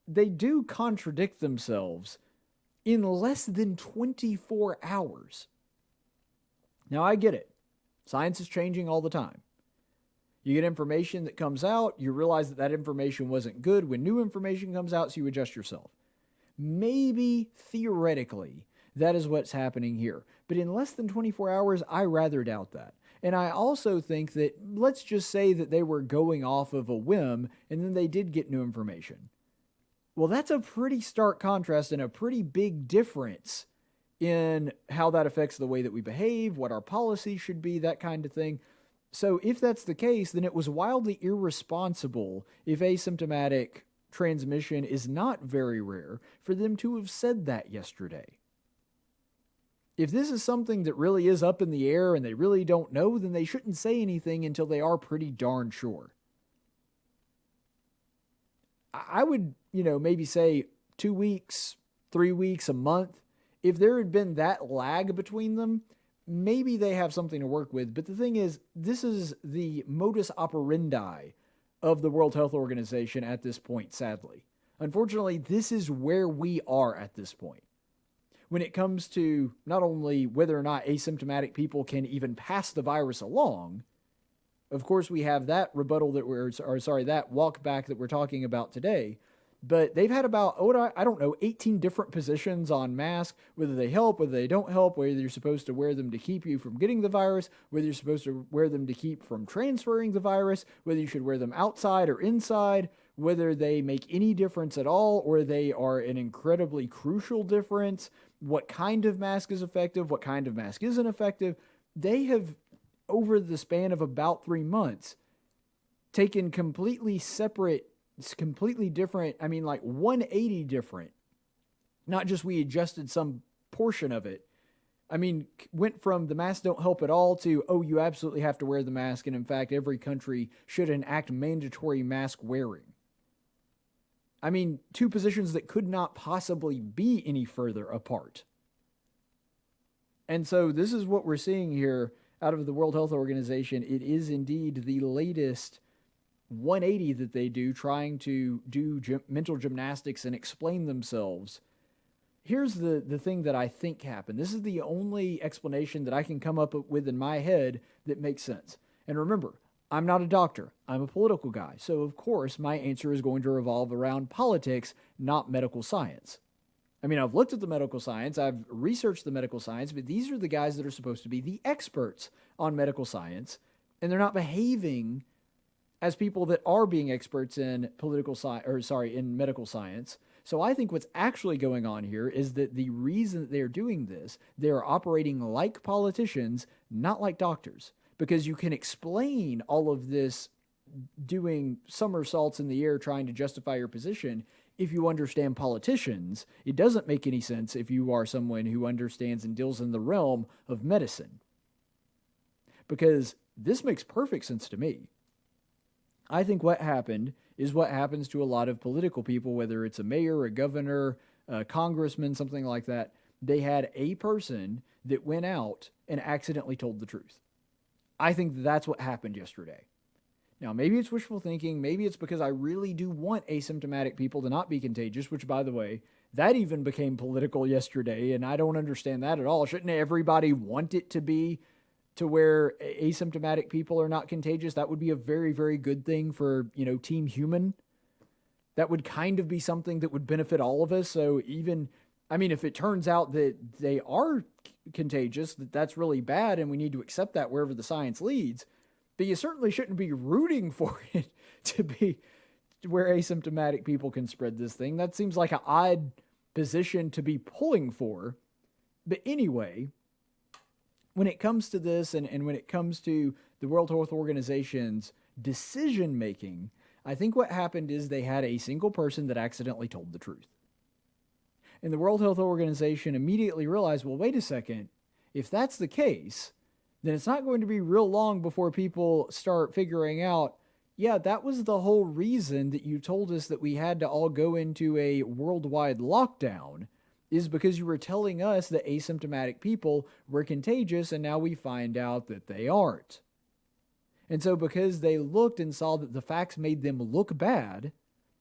Speaker 4: they do contradict themselves in less than 24 hours. Now I get it. Science is changing all the time. You get information that comes out, you realize that information wasn't good when new information comes out, so you adjust yourself. Maybe, theoretically, that is what's happening here. But in less than 24 hours, I rather doubt that. And I also think that, let's just say that they were going off of a whim, and then they did get new information. Well, that's a pretty stark contrast and a pretty big difference in how that affects the way that we behave, what our policy should be, that kind of thing. So if that's the case, then it was wildly irresponsible, if asymptomatic transmission is not very rare, for them to have said that yesterday. If this is something that really is up in the air and they really don't know, then they shouldn't say anything until they are pretty darn sure. I would, maybe say 2 weeks, 3 weeks, a month. If there had been that lag between them, maybe they have something to work with. But the thing is, this is the modus operandi of the World Health Organization at this point, sadly. Unfortunately, this is where we are at this point. When it comes to not only whether or not asymptomatic people can even pass the virus along, of course we have that rebuttal that walk back that we're talking about today. But they've had about, 18 different positions on masks, whether they help, whether they don't help, whether you're supposed to wear them to keep you from getting the virus, whether you're supposed to wear them to keep from transferring the virus, whether you should wear them outside or inside, whether they make any difference at all, or they are an incredibly crucial difference, what kind of mask is effective, what kind of mask isn't effective. They have, over the span of about 3 months, taken completely separate, it's completely different, 180 different. Not just we adjusted some portion of it. Went from the masks don't help at all to, you absolutely have to wear the mask, and in fact, every country should enact mandatory mask wearing. 2 positions that could not possibly be any further apart. And so this is what we're seeing here out of the World Health Organization. It is indeed the latest 180 that they do, trying to do mental gymnastics and explain themselves. Here's the thing that I think happened. This is the only explanation that I can come up with in my head that makes sense. And remember, I'm not a doctor. I'm a political guy. So, of course, my answer is going to revolve around politics, not medical science. I've looked at the medical science, I've researched the medical science, but these are the guys that are supposed to be the experts on medical science, and they're not behaving as people that are being experts in in medical science. So I think what's actually going on here is that the reason that they're doing this, they're operating like politicians, not like doctors, because you can explain all of this doing somersaults in the air trying to justify your position if you understand politicians. It doesn't make any sense if you are someone who understands and deals in the realm of medicine. Because this makes perfect sense to me. I think what happened is what happens to a lot of political people, whether it's a mayor, a governor, a congressman, something like that. They had a person that went out and accidentally told the truth. I think that's what happened yesterday. Now, maybe it's wishful thinking. Maybe it's because I really do want asymptomatic people to not be contagious, which, by the way, that even became political yesterday, and I don't understand that at all. Shouldn't everybody want it to be to where asymptomatic people are not contagious? That would be a very, very good thing for, Team Human. That would kind of be something that would benefit all of us. So even, if it turns out that they are contagious, that's really bad, and we need to accept that wherever the science leads. But you certainly shouldn't be rooting for it to be where asymptomatic people can spread this thing. That seems like an odd position to be pulling for. But anyway, when it comes to this and when it comes to the World Health Organization's decision-making, I think what happened is they had a single person that accidentally told the truth. And the World Health Organization immediately realized, well, wait a second, if that's the case, then it's not going to be real long before people start figuring out, yeah, that was the whole reason that you told us that we had to all go into a worldwide lockdown, is because you were telling us that asymptomatic people were contagious, and now we find out that they aren't. And so because they looked and saw that the facts made them look bad,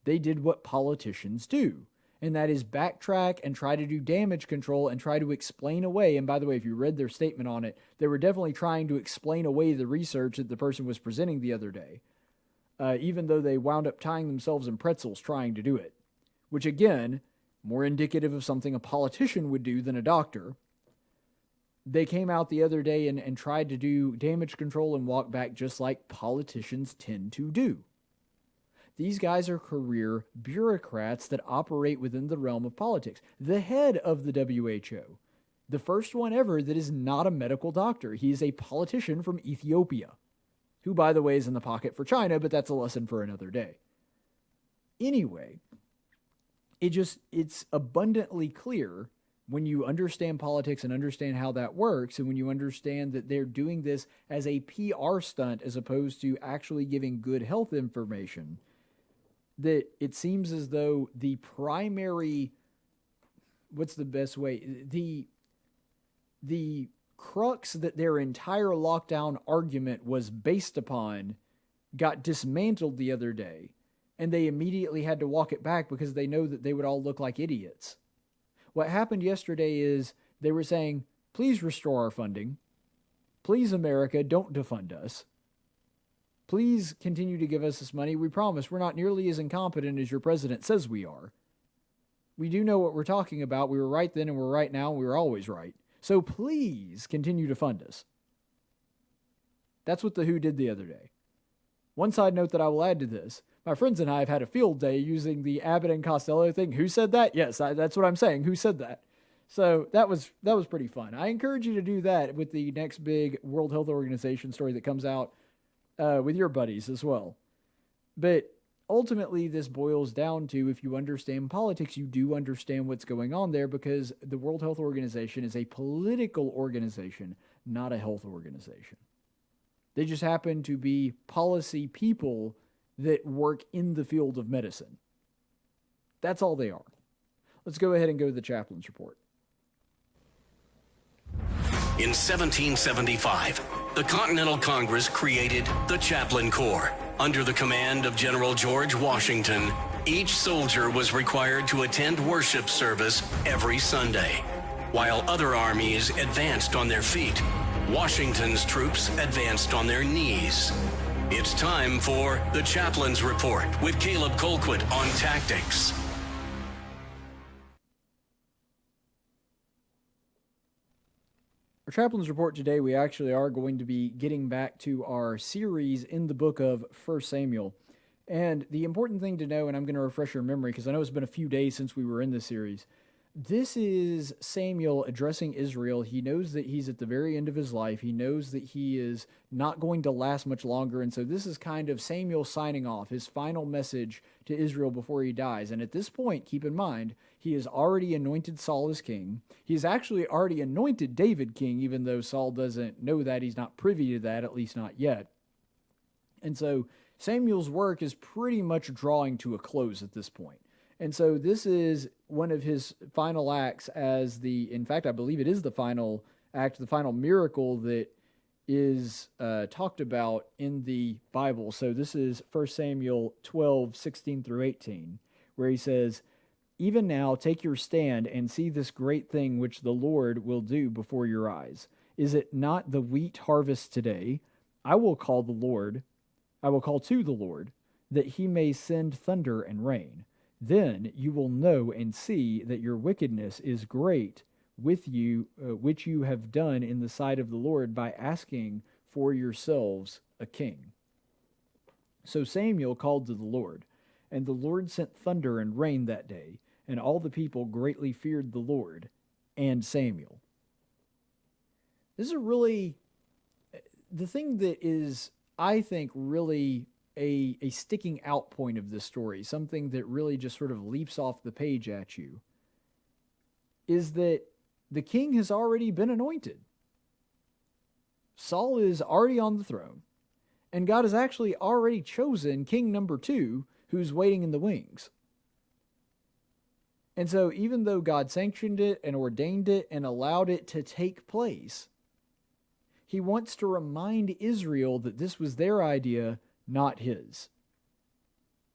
Speaker 4: they did what politicians do. And that is backtrack and try to do damage control and try to explain away. And by the way, if you read their statement on it, they were definitely trying to explain away the research that the person was presenting the other day, even though they wound up tying themselves in pretzels trying to do it, which again, more indicative of something a politician would do than a doctor. They came out the other day and tried to do damage control and walk back just like politicians tend to do. These guys are career bureaucrats that operate within the realm of politics. The head of the WHO, the first one ever that is not a medical doctor. He is a politician from Ethiopia, who, by the way, is in the pocket for China, but that's a lesson for another day. Anyway, it's abundantly clear when you understand politics and understand how that works, and when you understand that they're doing this as a PR stunt as opposed to actually giving good health information, that it seems as though the primary, what's the best way, the crux that their entire lockdown argument was based upon got dismantled the other day, and they immediately had to walk it back because they know that they would all look like idiots. What happened yesterday is they were saying, please restore our funding. Please, America, don't defund us. Please continue to give us this money. We promise we're not nearly as incompetent as your president says we are. We do know what we're talking about. We were right then and we're right now, and we were always right. So please continue to fund us. That's what the WHO did the other day. One side note that I will add to this. My friends and I have had a field day using the Abbott and Costello thing. Who said that? Yes, that's what I'm saying. Who said that? So that was pretty fun. I encourage you to do that with the next big World Health Organization story that comes out with your buddies as well. But ultimately, this boils down to, if you understand politics, you do understand what's going on there, because the World Health Organization is a political organization, not a health organization. They just happen to be policy people that work in the field of medicine. That's all they are. Let's go ahead and go to the chaplain's report.
Speaker 3: In 1775, the Continental Congress created the Chaplain Corps. Under the command of General George Washington, each soldier was required to attend worship service every Sunday. While other armies advanced on their feet, Washington's troops advanced on their knees. It's time for the Chaplain's Report with Caleb Colquitt on tactics.
Speaker 4: Our chaplain's report today, we actually are going to be getting back to our series in the book of 1 Samuel. And the important thing to know, and I'm going to refresh your memory because I know it's been a few days since we were in this series, this is Samuel addressing Israel. He knows that he's at the very end of his life. He knows that he is not going to last much longer. And so this is kind of Samuel signing off, his final message to Israel before he dies. And at this point, keep in mind, he has already anointed Saul as king. He's actually already anointed David king, even though Saul doesn't know that. He's not privy to that, at least not yet. And so Samuel's work is pretty much drawing to a close at this point. And so this is one of his final acts in fact, I believe it is the final act, the final miracle that is talked about in the Bible. So this is 1 Samuel 12, 16 through 18, where he says, "Even now take your stand and see this great thing which the Lord will do before your eyes. Is it not the wheat harvest today? I will call to the Lord, that he may send thunder and rain. Then you will know and see that your wickedness is great with you, which you have done in the sight of the Lord by asking for yourselves a king." So Samuel called to the Lord, and the Lord sent thunder and rain that day, and all the people greatly feared the Lord and Samuel. This is the thing that is, I think, really a sticking out point of this story, something that really just sort of leaps off the page at you, is that the king has already been anointed. Saul is already on the throne, and God has actually already chosen king number 2, who's waiting in the wings. And so even though God sanctioned it and ordained it and allowed it to take place, he wants to remind Israel that this was their idea, not his.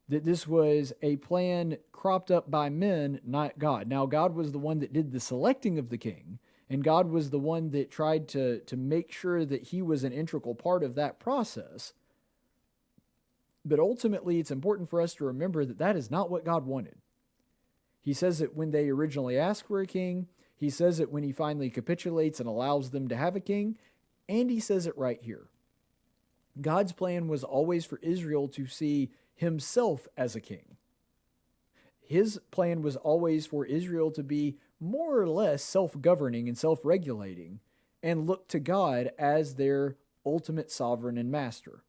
Speaker 4: That this was a plan cropped up by men, not God. Now, God was the one that did the selecting of the king, and God was the one that tried to make sure that he was an integral part of that process. But ultimately, it's important for us to remember that that is not what God wanted. He says it when they originally asked for a king. He says it when he finally capitulates and allows them to have a king. And he says it right here. God's plan was always for Israel to see himself as a king. His plan was always for Israel to be more or less self-governing and self-regulating and look to God as their ultimate sovereign and master.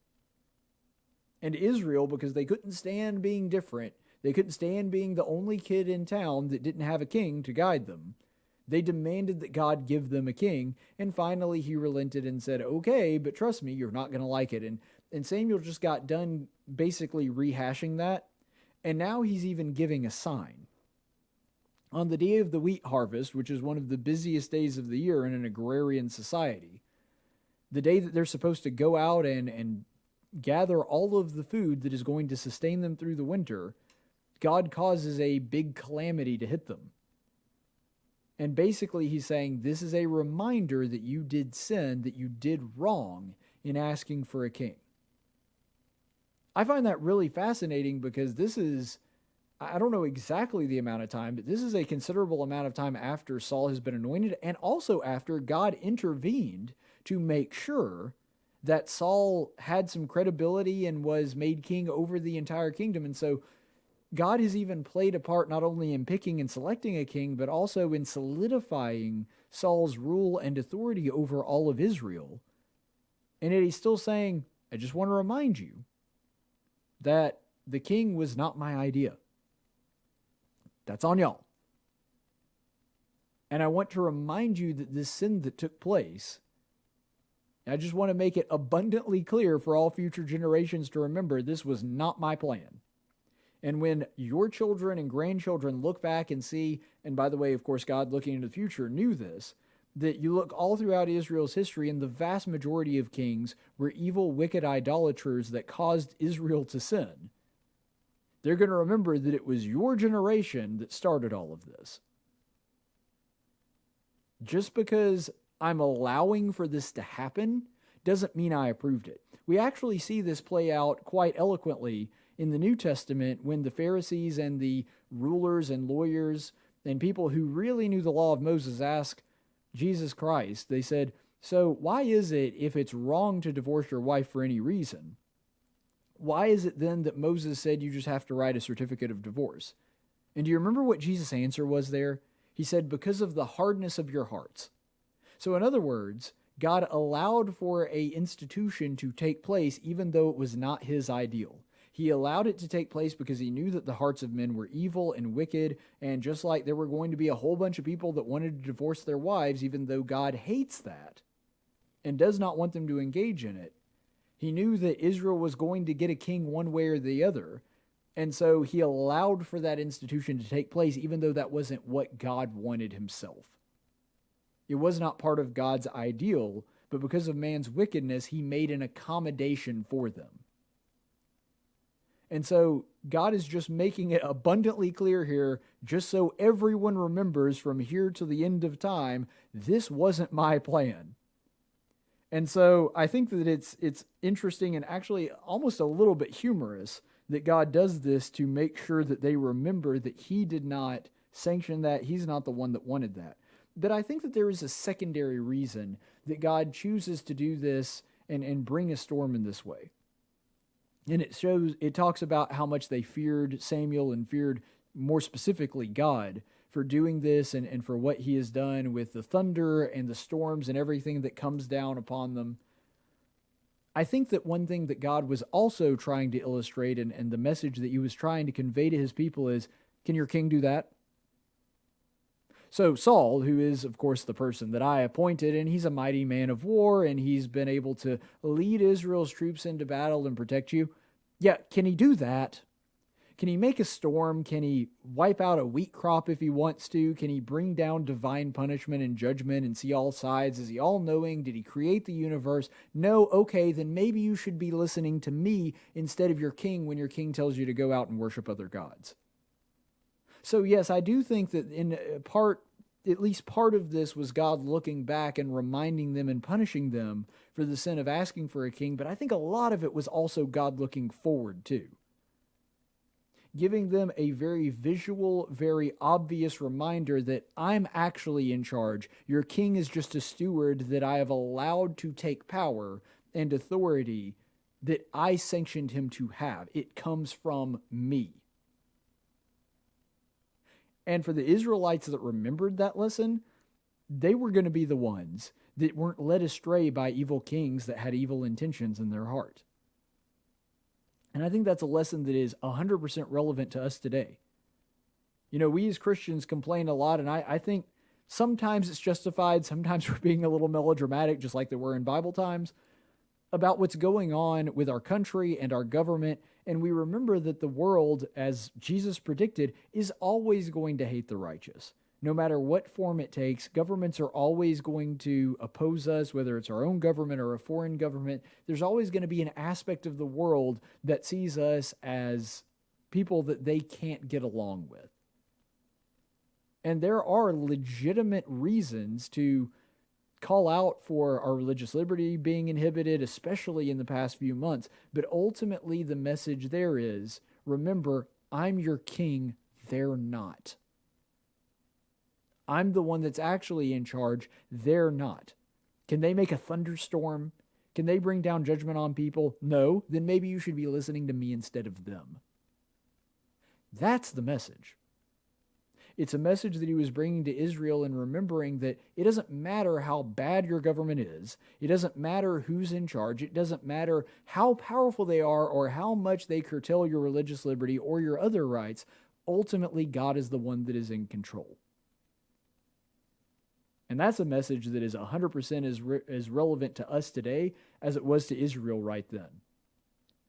Speaker 4: And Israel, because they couldn't stand being different, they couldn't stand being the only kid in town that didn't have a king to guide them, they demanded that God give them a king, and finally he relented and said, okay, but trust me, you're not going to like it. And Samuel just got done basically rehashing that, and now he's even giving a sign. On the day of the wheat harvest, which is one of the busiest days of the year in an agrarian society, the day that they're supposed to go out and gather all of the food that is going to sustain them through the winter, God causes a big calamity to hit them. And basically he's saying, this is a reminder that you did sin, that you did wrong in asking for a king. I find that really fascinating because this is, I don't know exactly the amount of time, but this is a considerable amount of time after Saul has been anointed and also after God intervened to make sure that Saul had some credibility and was made king over the entire kingdom. And so God has even played a part not only in picking and selecting a king, but also in solidifying Saul's rule and authority over all of Israel. And yet he's still saying, I just want to remind you that the king was not my idea. That's on y'all. And I want to remind you that this sin that took place, I just want to make it abundantly clear for all future generations to remember this was not my plan. And when your children and grandchildren look back and see, and by the way, of course, God looking into the future knew this, that you look all throughout Israel's history and the vast majority of kings were evil, wicked idolaters that caused Israel to sin. They're going to remember that it was your generation that started all of this. Just because I'm allowing for this to happen doesn't mean I approved it. We actually see this play out quite eloquently in the New Testament when the Pharisees and the rulers and lawyers and people who really knew the law of Moses ask, Jesus Christ, they said, so why is it, if it's wrong to divorce your wife for any reason, why is it then that Moses said you just have to write a certificate of divorce? And do you remember what Jesus' answer was there? He said, because of the hardness of your hearts. So in other words, God allowed for a institution to take place even though it was not his ideal. He allowed it to take place because he knew that the hearts of men were evil and wicked, and just like there were going to be a whole bunch of people that wanted to divorce their wives, even though God hates that and does not want them to engage in it, he knew that Israel was going to get a king one way or the other, and so he allowed for that institution to take place even though that wasn't what God wanted himself. It was not part of God's ideal, but because of man's wickedness, he made an accommodation for them. And so God is just making it abundantly clear here, just so everyone remembers from here to the end of time, this wasn't my plan. And so I think that it's interesting and actually almost a little bit humorous that God does this to make sure that they remember that he did not sanction that. He's not the one that wanted that. But I think that there is a secondary reason that God chooses to do this and bring a storm in this way. And it talks about how much they feared Samuel and feared more specifically God for doing this and for what he has done with the thunder and the storms and everything that comes down upon them. I think that one thing that God was also trying to illustrate and the message that he was trying to convey to his people is, can your king do that? So Saul, who is, of course, the person that I appointed, and he's a mighty man of war, and he's been able to lead Israel's troops into battle and protect you. Yeah, can he do that? Can he make a storm? Can he wipe out a wheat crop if he wants to? Can he bring down divine punishment and judgment and see all sides? Is he all-knowing? Did he create the universe? No, okay, then maybe you should be listening to me instead of your king when your king tells you to go out and worship other gods. So yes, I do think that in part, at least part of this was God looking back and reminding them and punishing them for the sin of asking for a king, but I think a lot of it was also God looking forward too. Giving them a very visual, very obvious reminder that I'm actually in charge. Your king is just a steward that I have allowed to take power and authority that I sanctioned him to have. It comes from me. And for the Israelites that remembered that lesson, they were going to be the ones that weren't led astray by evil kings that had evil intentions in their heart. And I think that's a lesson that is 100% relevant to us today. You know, we as Christians complain a lot, and I think sometimes it's justified, sometimes we're being a little melodramatic, just like they were in Bible times, about what's going on with our country and our government. And we remember that the world, as Jesus predicted, is always going to hate the righteous. No matter what form it takes, governments are always going to oppose us, whether it's our own government or a foreign government. There's always going to be an aspect of the world that sees us as people that they can't get along with. And there are legitimate reasons to call out for our religious liberty being inhibited, especially in the past few months. But ultimately, the message there is, remember, I'm your king, they're not. I'm the one that's actually in charge, they're not. Can they make a thunderstorm? Can they bring down judgment on people? No, then maybe you should be listening to me instead of them. That's the message. It's a message that he was bringing to Israel and remembering that it doesn't matter how bad your government is. It doesn't matter who's in charge. It doesn't matter how powerful they are or how much they curtail your religious liberty or your other rights. Ultimately, God is the one that is in control. And that's a message that is 100% as relevant to us today as it was to Israel right then.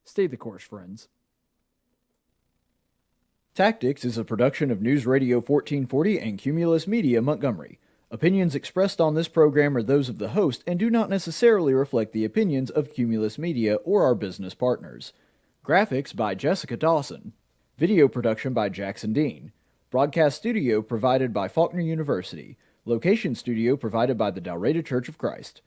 Speaker 4: Stay the course, friends. Tactics is a production of News Radio 1440 and Cumulus Media, Montgomery. Opinions expressed on this program are those of the host and do not necessarily reflect the opinions of Cumulus Media or our business partners. Graphics by Jessica Dawson. Video production by Jackson Dean. Broadcast studio provided by Faulkner University. Location studio provided by the Dalraida Church of Christ.